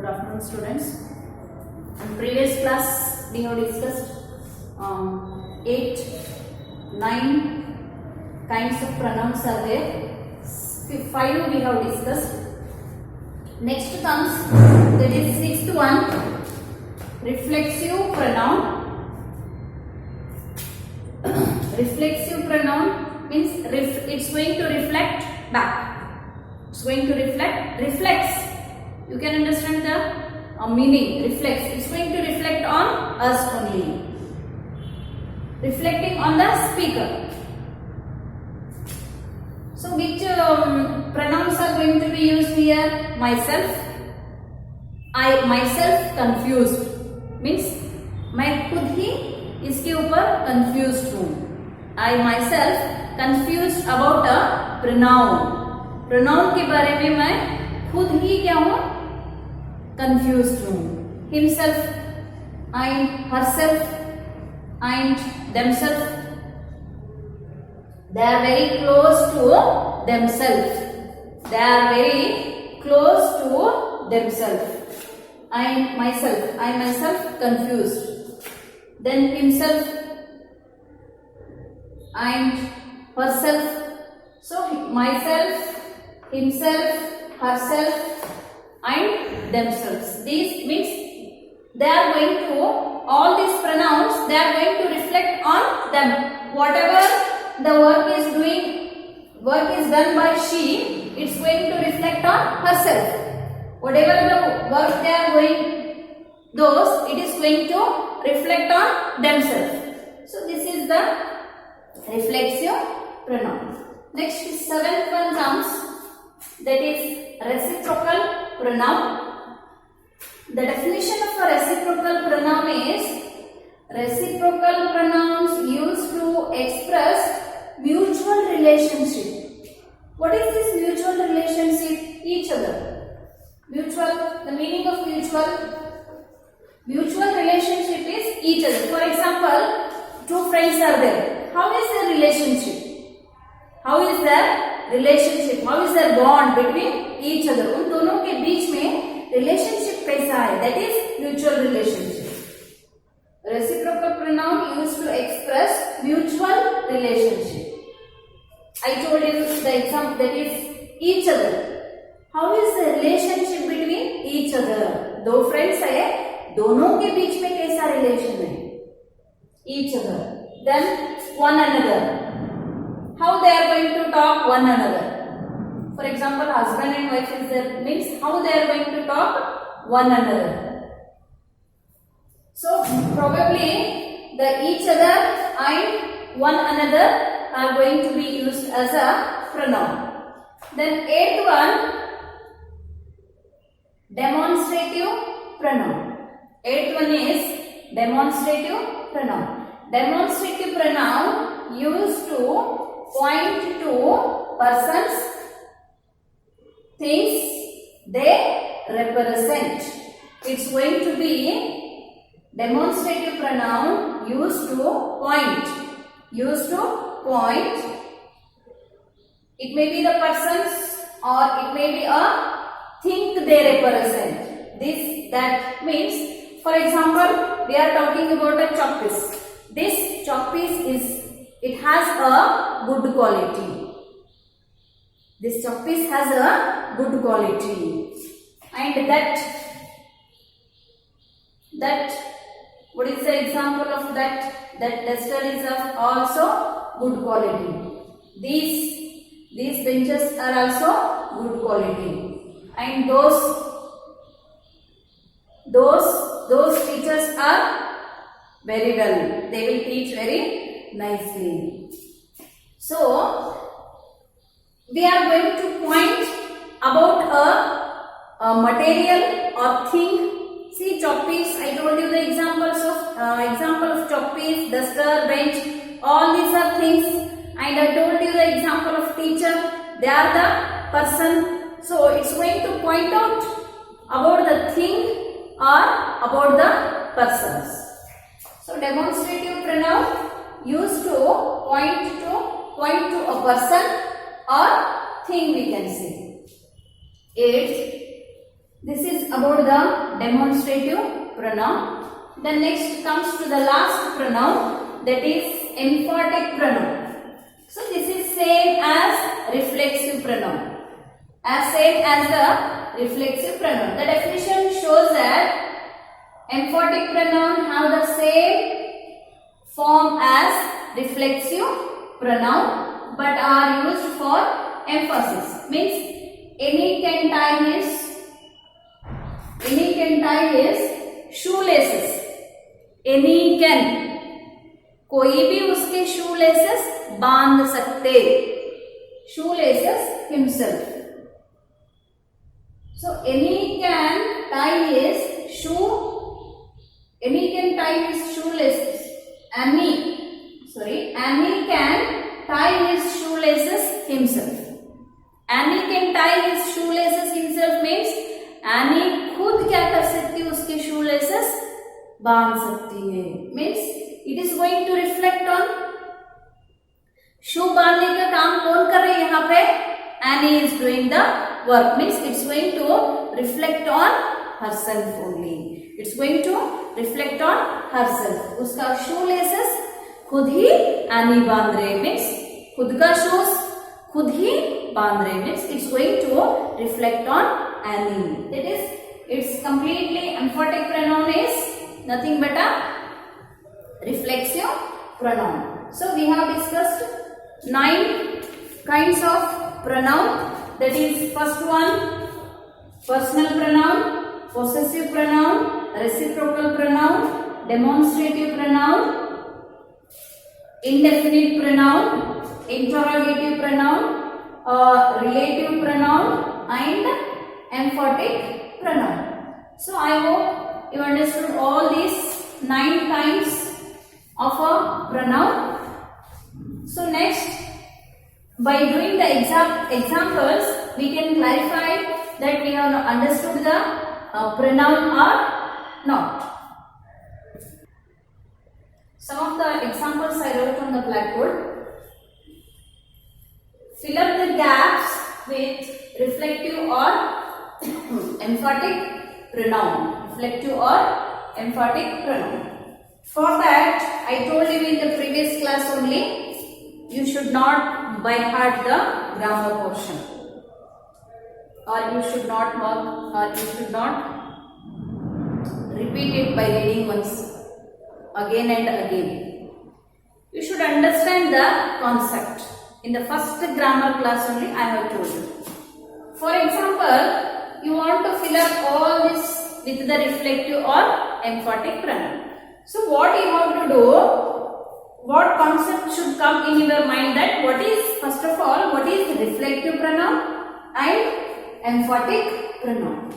Good afternoon, students. In previous class, we have discussed 8, 9 kinds of pronouns are there. 5 we have discussed. Next comes that is 6th one, reflexive pronoun. Reflexive pronoun means it's going to reflect back. It's going to reflects. You can understand the meaning. Reflects. It's going to reflect on us only. Reflecting on the speaker. So which pronouns are going to be used here? Myself. I myself confused means मैं खुद ही इसके ऊपर confused हूँ. I myself confused about a pronoun. Pronoun के बारे में मैं खुद ही क्या हूँ? Confused हूँ. Himself, and herself, and themselves. They are very close to themselves. They are very close to themselves. I myself confused. Then himself and herself. So myself, himself, herself and themselves. These means they are going to, all these pronouns, they are going to reflect on them. Whatever the work is done by she, it's going to reflect on herself. Whatever the work they are doing, it is going to reflect on themselves. So this is the reflexive pronoun. Next, 7th one comes, that is reciprocal pronoun. The definition of a reciprocal pronoun is reciprocal pronouns used to express mutual relationship. What is this mutual relationship? Each other. Mutual, the meaning of mutual. Mutual relationship is each other. For example, two friends are there. How is their relationship? How is their relationship? How is their bond between each other? उन दोनों के बीच में relationship कैसा है? That is mutual relationship. Reciprocal pronoun used to express mutual relationship. I told you the example, that is each other. How is the relationship between each other? दो friends है, दोनों के बीच में कैसा relation है? Each other. Then one another. How they are going to talk one another? For example, husband and wife is there, means how they are going to talk one another. So probably the each other and one another are going to be used as a pronoun. Then 8th one, demonstrative pronoun. 8th one is demonstrative pronoun. Demonstrative pronoun used to point to persons, things they represent. It's going to be demonstrative pronoun used to point. Used to point. It may be the persons or it may be a thing they represent. That means, for example, we are talking about a chalk piece. This chalk piece it has a good quality. This chalk piece has a good quality. And that what is the example of that? That duster is of also good quality. These benches are also good quality. And those teachers are very well. They will teach very nicely. So we are going to point about a material or thing. See, chalk piece. I told you the example of chalk piece, duster, bench. All these are things. And I told you the example of teacher. They are the person. So it's going to point out about the thing or about the persons. So demonstrative pronoun used to point to a person or thing, we can say. 8th, This is about the demonstrative pronoun. Then next comes to the last pronoun, that is emphatic pronoun. So this is same as reflexive pronoun. As same as the reflexive pronoun. The definition shows that emphatic pronoun have the same form as reflexive pronoun but are used for emphasis. Means any can tie his shoelaces. Any can, कोई भी उसके shoelaces बांध सकते. Shoelaces himself. So any can tie his shoelaces. Annie can tie his shoelaces himself. Annie can tie his shoelaces himself means Annie खुद क्या कर सकती है, उसके shoelaces बांध सकती है. Means it is going to reflect on shoe बांधने का काम कौन कर रही है यहाँ पे? Annie is doing the work. Means it's going to reflect on herself only. It's going to reflect on herself. उसका shoelaces खुद ही Annie बांध रहे. Means खुद का shoes खुद ही बांध रहे. Means it's going to reflect on Annie. That is, it's completely emphatic pronoun is nothing but a reflexive pronoun. So we have discussed 9 kinds of pronoun. That is, first one, personal pronoun, possessive pronoun, reciprocal pronoun, demonstrative pronoun, indefinite pronoun, interrogative pronoun, relative pronoun, and emphatic pronoun. So I hope you understood all these 9 kinds of a pronoun. So next, by doing the examples, we can clarify that we have understood the pronoun or not. Some of the examples I wrote on the blackboard. Fill up the gaps with reflective or emphatic pronoun. Reflective or emphatic pronoun. For that, I told you in the previous class only, you should not by heart the grammar portion, or you should not mark, or you should not repeat it by reading once again and again. You should understand the concept. In the first grammar class only I have told you. For example, you want to fill up all this with the reflective or emphatic pronoun. So what you have to do, what concept should come in your mind, that what is, first of all, what is reflective pronoun and emphatic pronoun.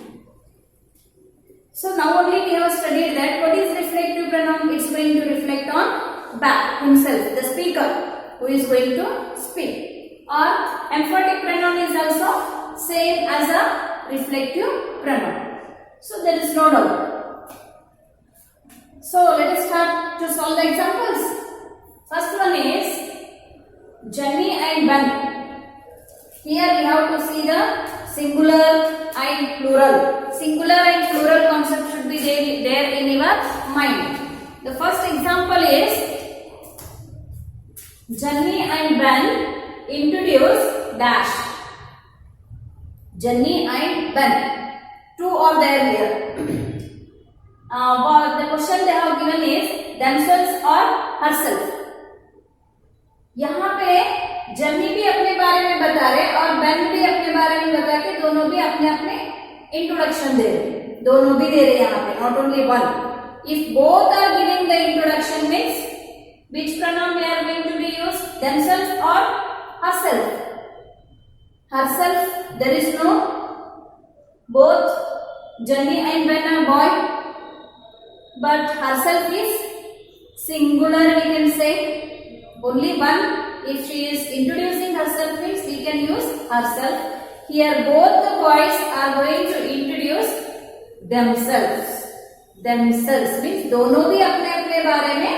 So now only we have studied that what is reflective pronoun. It's going to reflect on back himself, the speaker who is going to speak. Or emphatic pronoun is also same as a reflective pronoun. So there is no doubt. So let us start to solve the examples. First one is Jenny and Ben. Here we have to see the singular and plural. Singular and plural concept should be there in your mind. The first example is Jenny and Ben introduce dash. Jenny and Ben. Two are there here. The question they have given is themselves or herself. यहाँ पे जन्नी भी अपने बारे में बता रहे और बेन भी अपने बारे में बता के दोनों भी अपने अपने इंट्रोडक्शन दे रहे. दोनों भी दे रहे यहाँ पे, not only one. If both are giving the introduction means which pronoun we are going to be used? Themselves or herself? Herself, there is no. Both Jenny and Ben are boy, but herself is singular, we can say. Only one. If she is introducing herself means we can use herself. Here both the boys are going to introduce themselves. Themselves means दोनों भी अपने अपने बारे में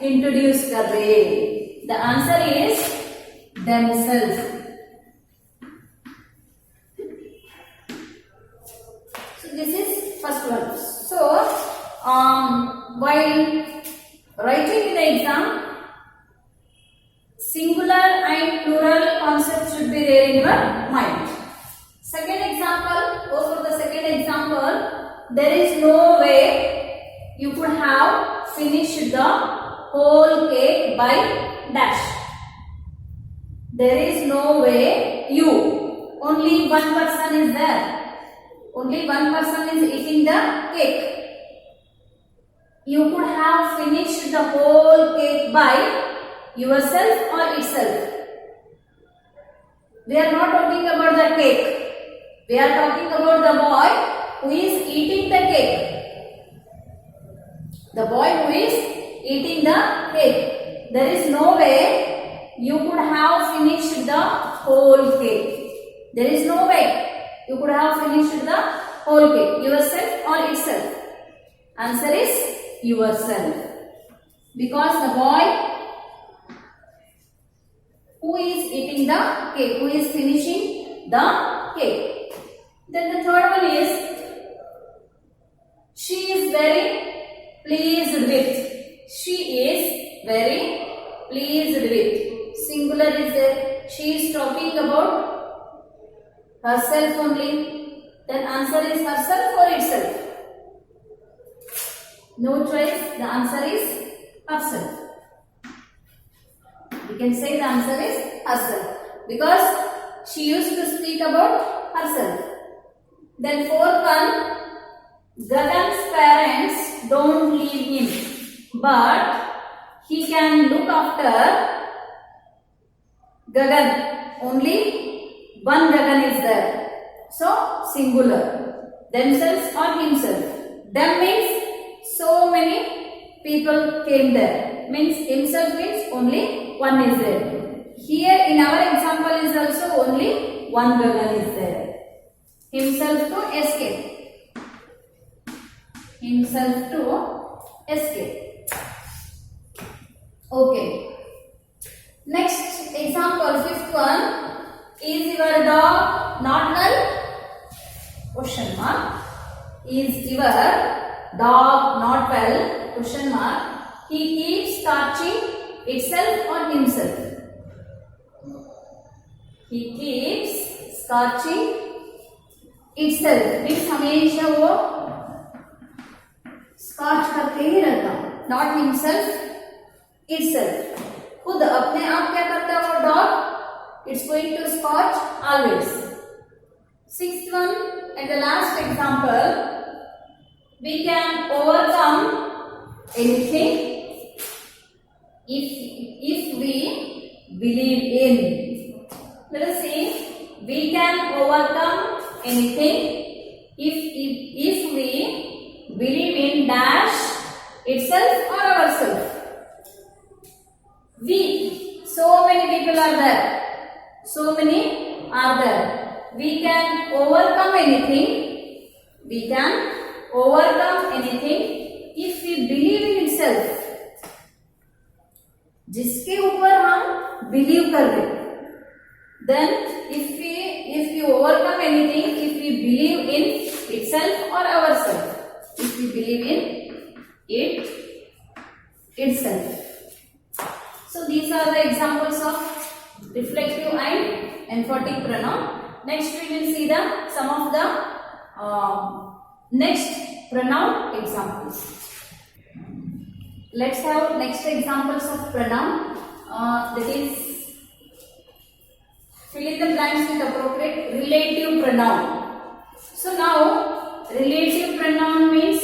introduce कर रहे हैं. The answer is themselves. So in your mind. Second example, go for the second example. There is no way you could have finished the whole cake by dash. There is no way you, only one person is there. Only one person is eating the cake. You could have finished the whole cake by yourself or itself. We are not talking about the cake. We are talking about the boy who is eating the cake. The boy who is eating the cake. There is no way you could have finished the whole cake. There is no way you could have finished the whole cake. Yourself or itself? Answer is yourself. Because the boy who is eating the cake, who is finishing the cake. Then the third one is, she is very pleased with. She is very pleased with. Singular is there. She is talking about herself only. Then answer is herself or itself? No choice. The answer is herself. We can say the answer is herself. Because she used to speak about herself. Then fourth one, Gagan's parents don't leave him, but he can look after Gagan. Only one Gagan is there. So, singular. Themselves or himself. Them means so many people came there. Means himself means only one is there. Here in our example is also only one Gagan is there. Himself to escape. Himself to escape. Okay. Next example, fifth one. Is your dog not well? Question mark. Is your dog not well? Question mark. He keeps scratching itself or himself. He keeps scratching itself. Means हमेशा वो scotch करके ही रहता. Not himself, itself. खुद अपने आप क्या करता है वो dog? It's going to scotch always. Sixth one and the last example. We can overcome anything if we believe in. Let us see. We can overcome anything if we believe in dash itself or ourselves. We. So many people are there. So many are there. We can overcome anything. We can overcome anything if we believe in itself. जिसके ऊपर हम believe कर रहे. Then if we overcome anything, if we believe in itself or ourselves. If we believe in it itself. So these are the examples of reflective and emphatic pronoun. Next we will see some of the next pronoun examples. Let's have next examples of pronoun. That is, fill in the blanks with appropriate relative pronoun. So now relative pronoun means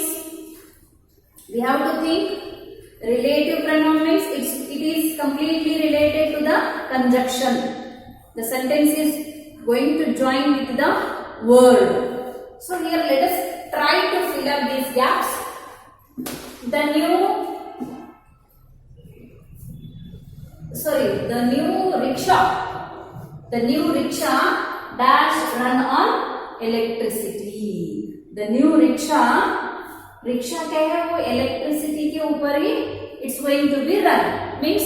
we have to think. Relative pronoun means it is completely related to the conjunction. The sentence is going to join with the word. So here let us try to fill up these gaps. The new rickshaw dash run on electricity. The new rickshaw क्या है वो electricity के ऊपर ही it's going to be run. Means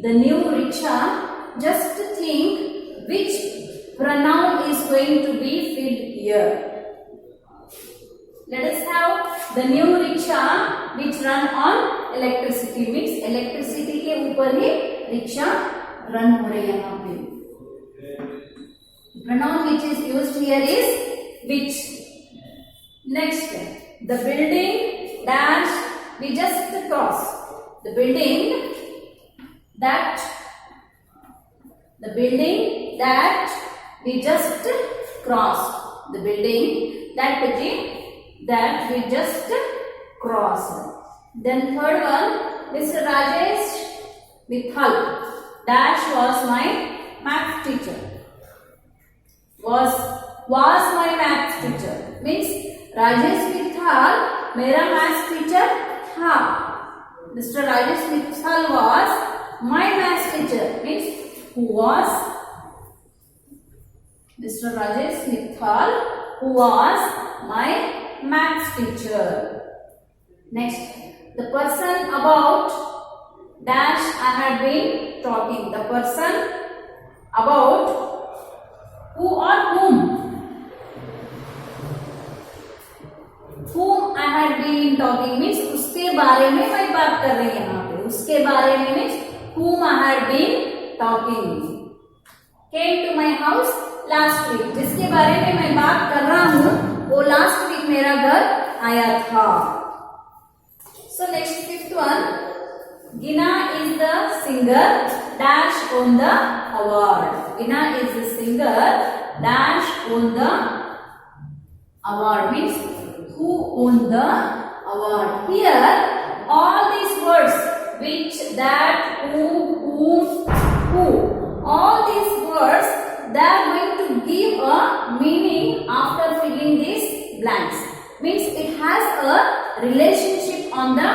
the new rickshaw, just think which pronoun is going to be filled here. Let us have the new rickshaw which run on electricity. Means electricity के ऊपर ही rickshaw run हो रही है यहाँ पे. pronoun which is used here is which. Next, the building dash we just crossed. The building that we just crossed. The building that we just crossed. Then third one, Mr. Rajesh Mithal dash was my math teacher. Was my math teacher means Rajesh Mithal मेरा math teacher था. Mr. Rajesh Mithal was my math teacher means who was Mr. Rajesh Mithal who was my math teacher. Next, the person about dash I had been talking. The person about who or whom I had been talking means उसके बारे में मैं बात कर रही हूँ यहाँ पे. उसके बारे में means whom I had been talking. Came to my house last week. जिसके बारे में मैं बात कर रहा हूँ वो last week मेरा घर आया था. So next fifth one, Gina is the singer dash on the award. Gina is the singer dash on the award means who won the award. Here all these words which, that, who, all these words they are going to give a meaning after filling these blanks. Means it has a relationship on the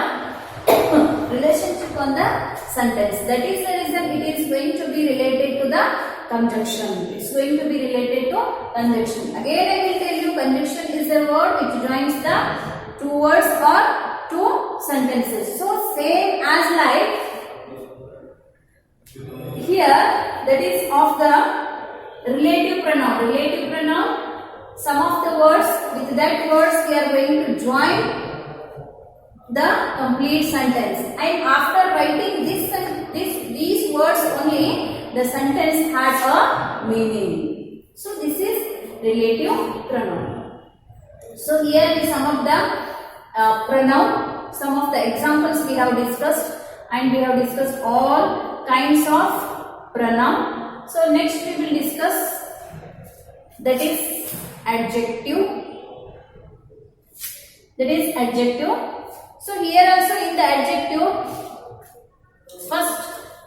sentence. That is the reason it is going to be related to the conjunction. It's going to be related to conjunction. Again I will tell you, conjunction is the word which joins the two words or two sentences. So same as like here, that is of the relative pronoun. Relative pronoun, some of the words, with that words we are going to join the complete sentence, and after writing these words only the sentence has a meaning. So this is relative pronoun. So here we sum up the pronoun, some of the examples we have discussed, and we have discussed all kinds of pronoun. So next we will discuss, that is adjective. So here also in the adjective, first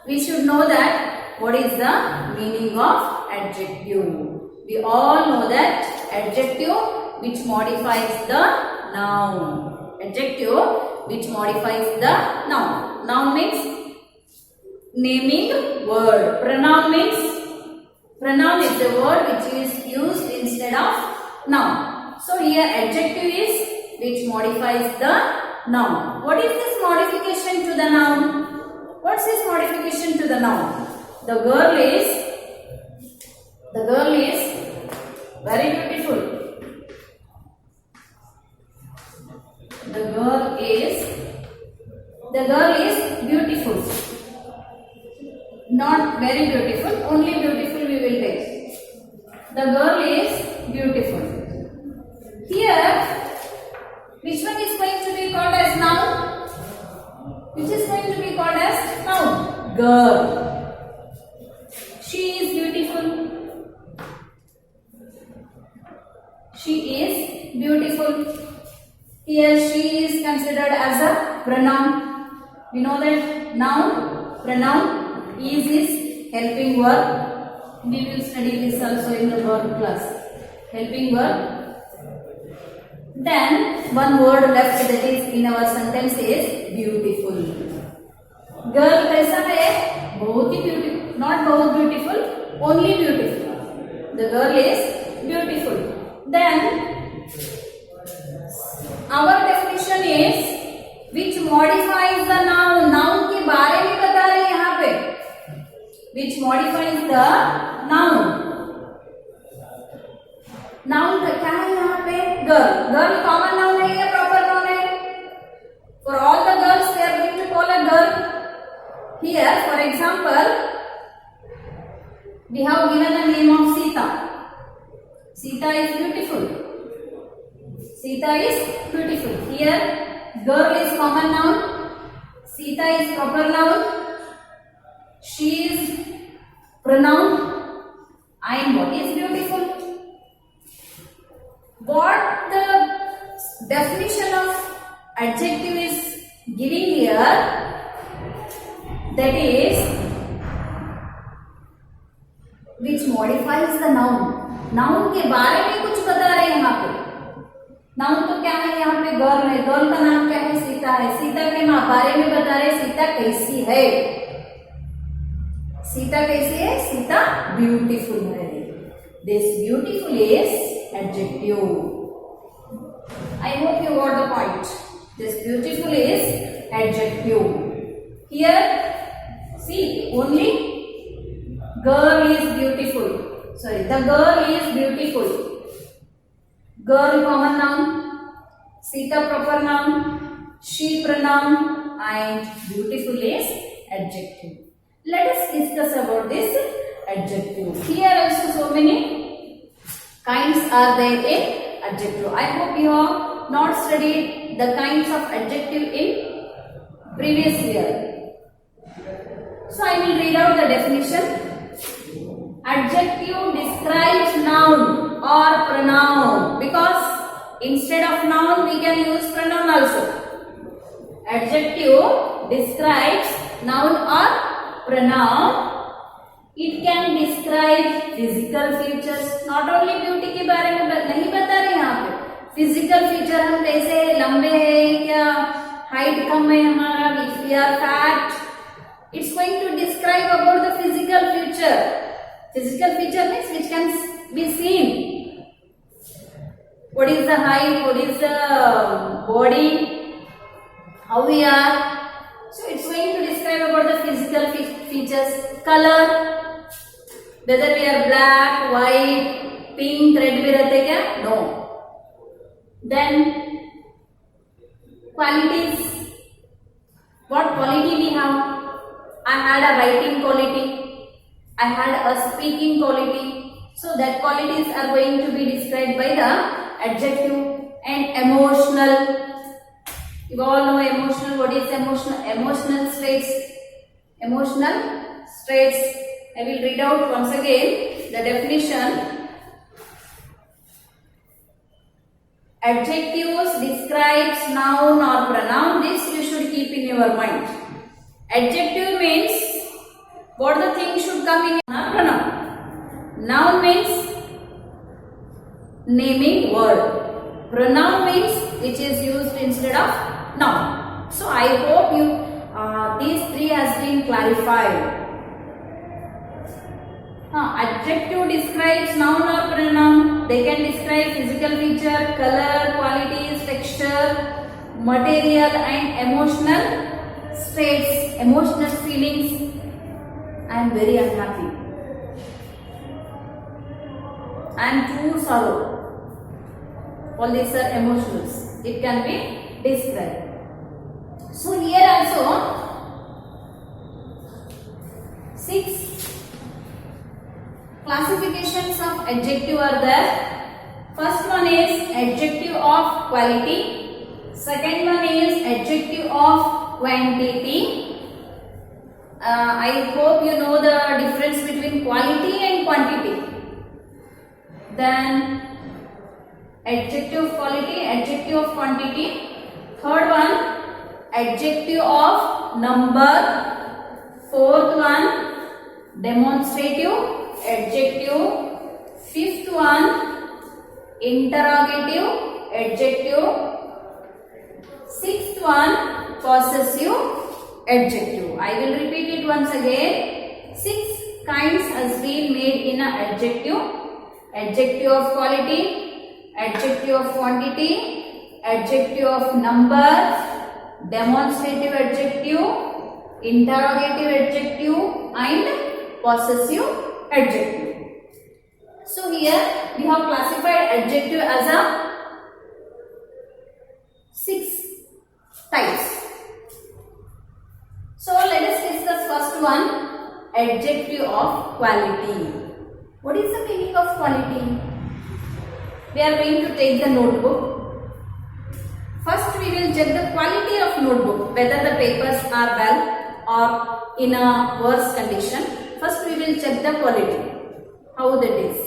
we should know that what is the meaning of adjective. We all know that adjective which modifies the noun. Adjective which modifies the noun. Noun means naming word. Pronoun is the word which is used instead of noun. So here adjective is which modifies the noun. What is this modification to the noun? What's this modification to the noun? The girl is very beautiful. The girl is beautiful. Not very beautiful, only beautiful we will take. The girl is beautiful. Here, which one is going to be called as noun? Which is going to be called as noun? Girl. She is beautiful. She is beautiful. Here she is considered as a pronoun. We know that noun, pronoun, is helping verb. We will study this also in the verb class. Helping verb. Then one word left, that is in our sentence, is beautiful. Girl कैसा है? बहुत ही beautiful. Not बहुत beautiful, only beautiful. The girl is beautiful. Then our definition is which modifies the noun. Noun के बारे में बता रहे हैं यहाँ पे. Which modifies the noun. Noun क्या है यहाँ पे? Girl. Girl common noun है या proper noun है? For all the girls they are going to call a girl. Here, for example, we have given a name of Sita. Sita is beautiful. Sita is beautiful. Here, girl is common noun. Sita is proper noun. She is pronoun. And what is beautiful? What the definition of adjective is giving here, that is which modifies the noun. Noun के बारे में कुछ बता रहे हैं यहाँ पे. Noun तो क्या है यहाँ पे? गर्ल है. गर्ल का नाम क्या है? सीता है. सीता के बारे में बता रहे सीता कैसी है. सीता कैसी है? सीता ब्यूटीफुल है. This beautiful is adjective. I hope you got the point. This beautiful is adjective. Here, see, only girl is beautiful. Sorry, the girl is beautiful. Girl common noun, Sita proper noun, she pronoun, and beautiful is adjective. Let us discuss about this adjective. Here also so many kinds are there in adjective. I hope you have not studied the kinds of adjective in previous year. So I will read out the definition. Adjective describes noun or pronoun, because instead of noun we can use pronoun also. Adjective describes noun or pronoun. It can describe physical features. Not only beauty के बारे में नहीं बता रहे यहाँ पे. Physical feature हम कैसे लंबे हैं क्या, हाइट कम है हमारा, if we are fat. It's going to describe about the physical feature. Physical feature means which can be seen. What is the height? What is the body? How we are? So it's going to describe about the physical features. Color. Whether we are black, white, pink, red भी रहते क्या? No. Then qualities. What quality we have? I had a writing quality. I had a speaking quality. So that qualities are going to be described by the adjective. And emotional. You all know emotional. What is emotional? Emotional states. Emotional states. I will read out once again the definition. Adjectives describes noun or pronoun. This you should keep in your mind. Adjective means what the thing should come in a pronoun. Noun means naming word. Pronoun means which is used instead of noun. So I hope you these three has been clarified. Adjective describes noun or pronoun. They can describe physical feature, color, qualities, texture, material, and emotional states, emotional feelings. I am very unhappy. I am too sorrow. All these are emotions. It can be described. So here also 6 classifications of adjective are there. First one is adjective of quality. Second one is adjective of quantity. I hope you know the difference between quality and quantity. Then adjective of quality, adjective of quantity. Third one, adjective of number. Fourth one, demonstrative adjective. Fifth one, interrogative adjective. Sixth one, possessive adjective. I will repeat it once again. 6 kinds has been made in an adjective. Adjective of quality, adjective of quantity, adjective of number, demonstrative adjective, interrogative adjective, and possessive adjective. So here we have classified adjective as a 6 types. So let us discuss first one, adjective of quality. What is the meaning of quality? we are going to take the notebook. First we will check the quality of notebook, whether the papers are well or in a worse condition. First we will check the quality, how that is.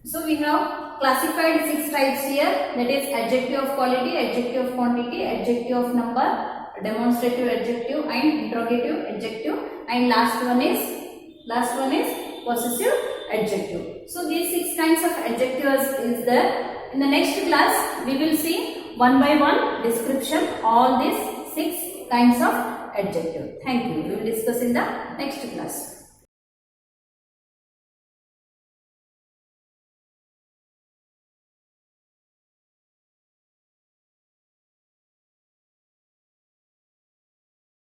So we have classified 6 types here, that is adjective of quality, adjective of quantity, adjective of number, demonstrative adjective and interrogative adjective, and last one is possessive adjective. So these 6 kinds of adjectives is there. In the next class we will see one by one description all these 6 kinds of adjective. Thank you. We will discuss in the next class.